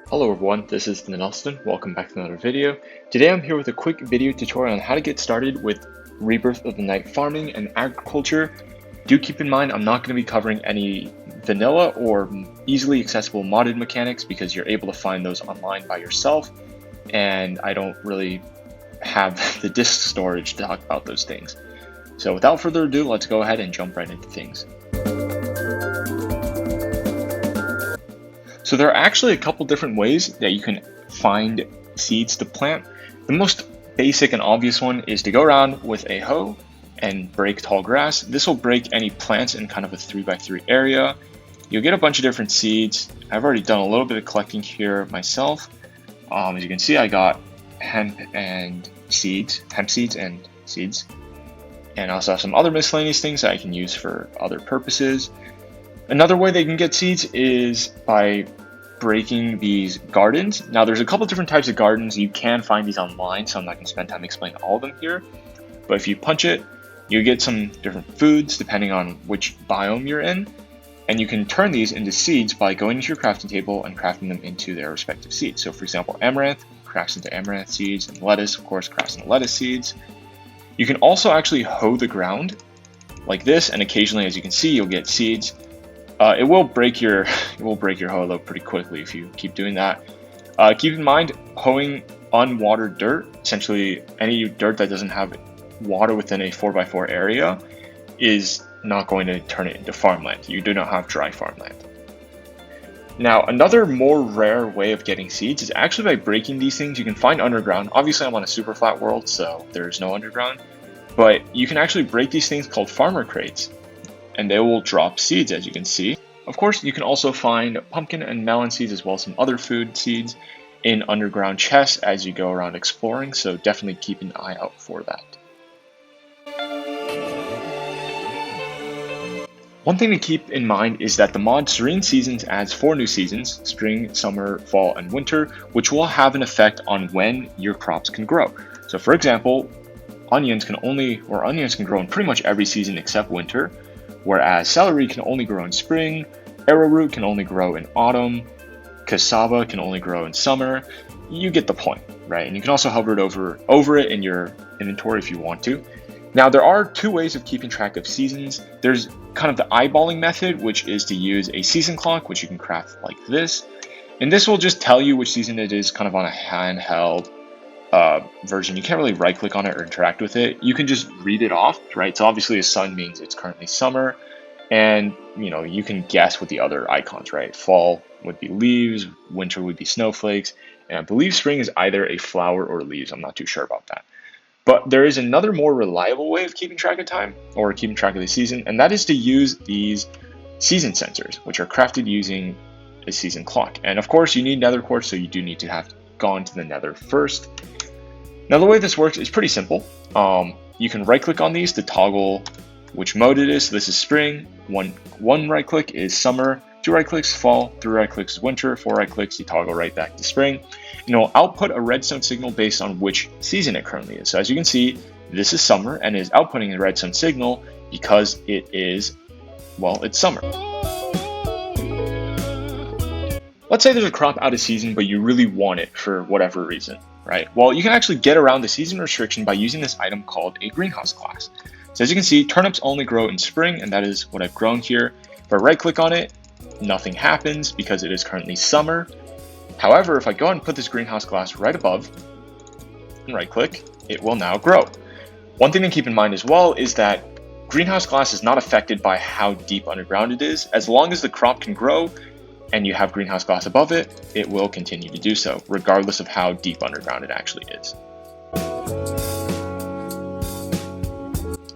Hello everyone, this is TheNelston. Welcome back to another video. Today I'm here with a quick video tutorial on how to get started with Rebirth of the Night farming and agriculture. Do keep in mind I'm not going to be covering any vanilla or easily accessible modded mechanics because you're able to find those online by yourself, and I don't really have the disk storage to talk about those things. So without further ado, let's go ahead and jump right into things. So there are actually a couple different ways that you can find seeds to plant. The most basic and obvious one is to go around with a hoe and break tall grass. This will break any plants in kind of a 3x3 area. You'll get a bunch of different seeds. I've already done a little bit of collecting here myself. As you can see, I got hemp seeds, and I also have some other miscellaneous things that I can use for other purposes. Another way they can get seeds is by breaking these gardens. Now there's a couple different types of gardens. You can find these online, so I'm not going to spend time explaining all of them here. But if you punch it, you get some different foods depending on which biome you're in. And you can turn these into seeds by going into your crafting table and crafting them into their respective seeds. So for example, amaranth crafts into amaranth seeds, and lettuce, of course, crafts into lettuce seeds. You can also actually hoe the ground like this, and occasionally, as you can see, you'll get seeds. It will break your hoe though pretty quickly if you keep doing that. Keep in mind, hoeing unwatered dirt, essentially any dirt that doesn't have water within a 4x4 area, is not going to turn it into farmland. You do not have dry farmland. Now, another more rare way of getting seeds is actually by breaking these things. You can find underground. Obviously, I'm on a super flat world, so there's no underground. But you can actually break these things called farmer crates, and they will drop seeds, as you can see. Of course, you can also find pumpkin and melon seeds as well as some other food seeds in underground chests as you go around exploring, so definitely keep an eye out for that. One thing to keep in mind is that the mod Serene Seasons adds 4 new seasons: spring, summer, fall, and winter, which will have an effect on when your crops can grow. So for example, onions can grow in pretty much every season except winter, whereas celery can only grow in spring, arrowroot can only grow in autumn, cassava can only grow in summer. You get the point, right? And you can also hover it over it in your inventory if you want to. Now, there are 2 ways of keeping track of seasons. There's kind of the eyeballing method, which is to use a season clock, which you can craft like this. And this will just tell you which season it is, kind of on a handheld version. You can't really right click on it or interact with it. You can just read it off, right? So obviously the sun means it's currently summer, and you can guess with the other icons, right? Fall would be leaves, winter would be snowflakes, and I believe spring is either a flower or leaves. I'm not too sure about that. But there is another more reliable way of keeping track of time, or keeping track of the season, and that is to use these season sensors, which are crafted using a season clock. And of course you need nether quartz, so you do need to have gone to the nether first. Now the way this works is pretty simple. You can right click on these to toggle which mode it is. So this is spring, one right click is summer, 2 right clicks fall, 3 right clicks is winter, 4 right clicks you toggle right back to spring. And it'll output a redstone signal based on which season it currently is. So as you can see, this is summer and is outputting a redstone signal because it is, well, it's summer. Let's say there's a crop out of season, but you really want it for whatever reason, right? Well, you can actually get around the season restriction by using this item called a greenhouse glass. So as you can see, turnips only grow in spring, and that is what I've grown here. If I right click on it, nothing happens because it is currently summer. However, if I go and put this greenhouse glass right above and right click, it will now grow. One thing to keep in mind as well is that greenhouse glass is not affected by how deep underground it is. As long as the crop can grow and you have greenhouse glass above it, it will continue to do so, regardless of how deep underground it actually is.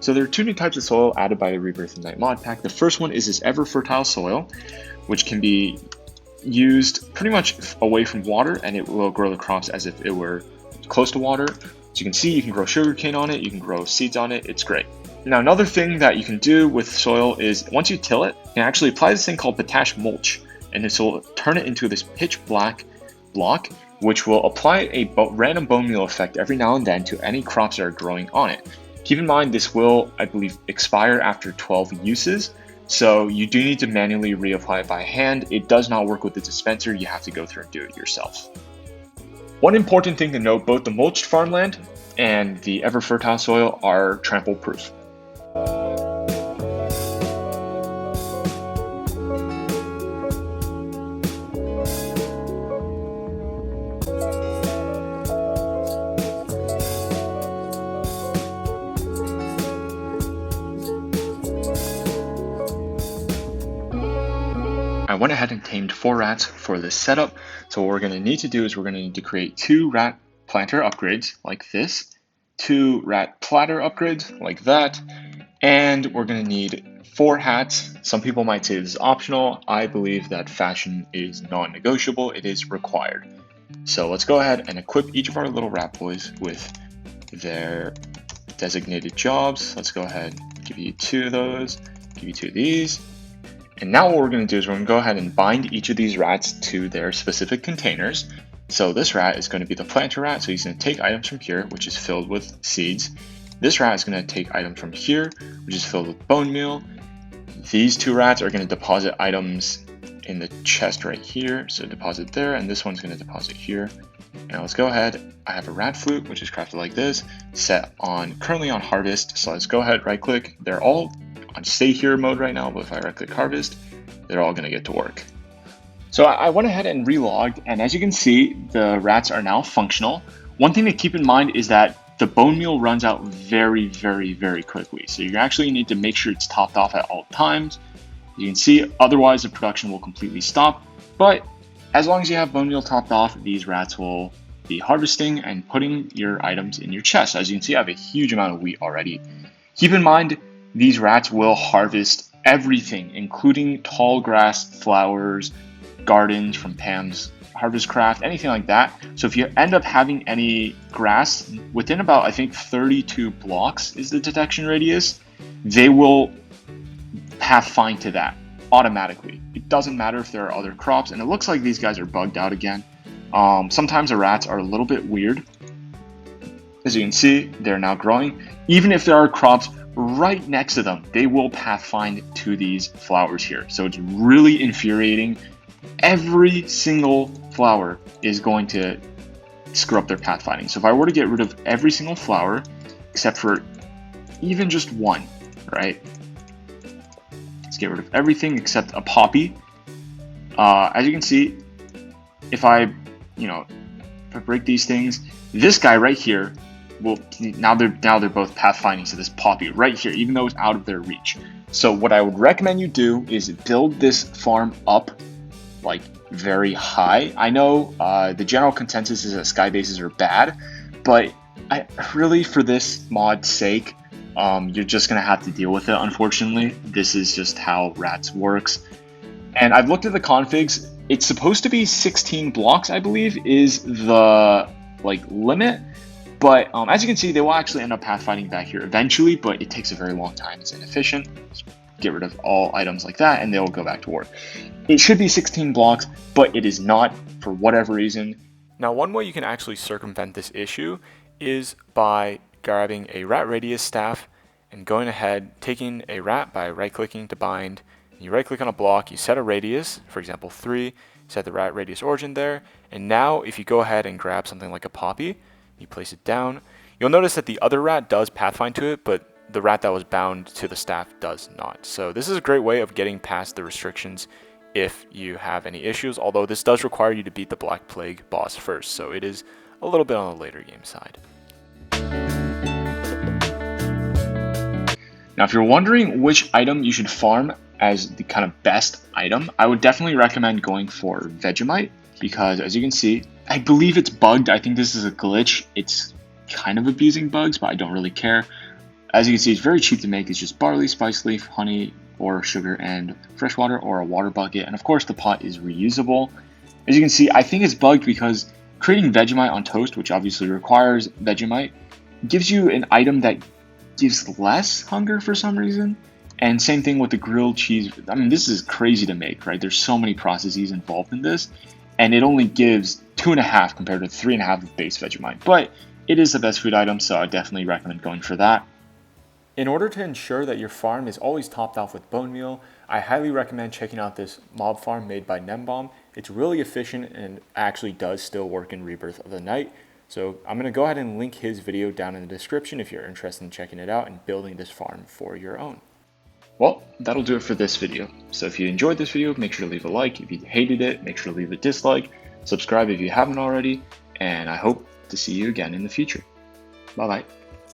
So there are 2 new types of soil added by the Rebirth of the Night mod pack. The first one is this ever fertile soil, which can be used pretty much away from water, and it will grow the crops as if it were close to water. As you can see, you can grow sugarcane on it, you can grow seeds on it, it's great. Now another thing that you can do with soil is once you till it, you can actually apply this thing called potash mulch, and this will turn it into this pitch black block, which will apply a random bone meal effect every now and then to any crops that are growing on it. Keep in mind this will, I believe, expire after 12 uses, So you do need to manually reapply it by hand. It does not work with the dispenser. You have to go through and do it yourself. One important thing to note, both the mulched farmland and the ever fertile soil are trample proof. I went ahead and tamed 4 rats for this setup. So what we're going to need to do is we're going to need to create 2 rat planter upgrades like this, 2 rat platter upgrades like that, and we're going to need 4 hats. Some people might say this is optional. I believe that fashion is non-negotiable. It is required. So let's go ahead and equip each of our little rat boys with their designated jobs. Let's go ahead and give you 2 of those, give you 2 of these. And now what we're going to do is we're going to go ahead and bind each of these rats to their specific containers. So this rat is going to be the planter rat, so he's going to take items from here, which is filled with seeds. This rat is going to take items from here, which is filled with bone meal. These 2 rats are going to deposit items in the chest right here, so deposit there, and this one's going to deposit here. Now let's go ahead. I have a rat flute, which is crafted like this, set on currently on harvest. So let's go ahead, right click. They're all on stay here mode right now, but if I right click harvest, they're all going to get to work. So I went ahead and relogged, and as you can see, the rats are now functional. One thing to keep in mind is that the bone meal runs out very, very, very quickly. So you actually need to make sure it's topped off at all times. You can see, otherwise the production will completely stop. But as long as you have bone meal topped off, these rats will be harvesting and putting your items in your chest. As you can see, I have a huge amount of wheat already. Keep in mind, these rats will harvest everything, including tall grass, flowers, gardens from Pam's Harvest Craft, anything like that. So if you end up having any grass within about, I think 32 blocks is the detection radius, they will pathfind to that automatically. It doesn't matter if there are other crops, and it looks like these guys are bugged out again. Sometimes the rats are a little bit weird. As you can see, they're now growing. Even if there are crops right next to them, they will pathfind to these flowers here. So it's really infuriating. Every single flower is going to screw up their pathfinding. So if I were to get rid of every single flower, except for even just one, right? Let's get rid of everything except a poppy. As you can see, if I break these things, this guy right here will now they're both pathfinding to this poppy right here, even though it's out of their reach. So what I would recommend you do is build this farm up like very high. I know the general consensus is that sky bases are bad, but I really, for this mod's sake, you're just gonna have to deal with it. Unfortunately, this is just how rats works. And I've looked at the configs. It's supposed to be 16 blocks, I believe, is the limit. But as you can see, they will actually end up pathfinding back here eventually, but it takes a very long time. It's inefficient. Just get rid of all items like that, and they will go back to work. It should be 16 blocks, but it is not for whatever reason. Now, one way you can actually circumvent this issue is by grabbing a rat radius staff and going ahead, taking a rat by right-clicking to bind. You right-click on a block, you set a radius, for example 3, set the rat radius origin there, and now if you go ahead and grab something like a poppy, you place it down, you'll notice that the other rat does pathfind to it, but the rat that was bound to the staff does not. So this is a great way of getting past the restrictions if you have any issues, although this does require you to beat the Black Plague boss first, so it is a little bit on the later game side. Now, if you're wondering which item you should farm as the kind of best item, I would definitely recommend going for Vegemite, because as you can see, I believe it's bugged. I think this is a glitch. It's kind of abusing bugs, but I don't really care. As you can see, it's very cheap to make. It's just barley, spice leaf, honey, or sugar, and fresh water, or a water bucket. And of course, the pot is reusable. As you can see, I think it's bugged because creating Vegemite on toast, which obviously requires Vegemite, gives you an item that gives less hunger for some reason. And same thing with the grilled cheese. I mean, this is crazy to make, right? There's so many processes involved in this, and it only gives 2.5 compared to 3.5 of base Vegemite. But it is the best food item, so I definitely recommend going for that. In order to ensure that your farm is always topped off with bone meal, I highly recommend checking out this mob farm made by Nembomb. It's really efficient and actually does still work in Rebirth of the Night. So I'm going to go ahead and link his video down in the description if you're interested in checking it out and building this farm for your own. Well, that'll do it for this video. So if you enjoyed this video, make sure to leave a like. If you hated it, make sure to leave a dislike. Subscribe if you haven't already, and I hope to see you again in the future. Bye-bye.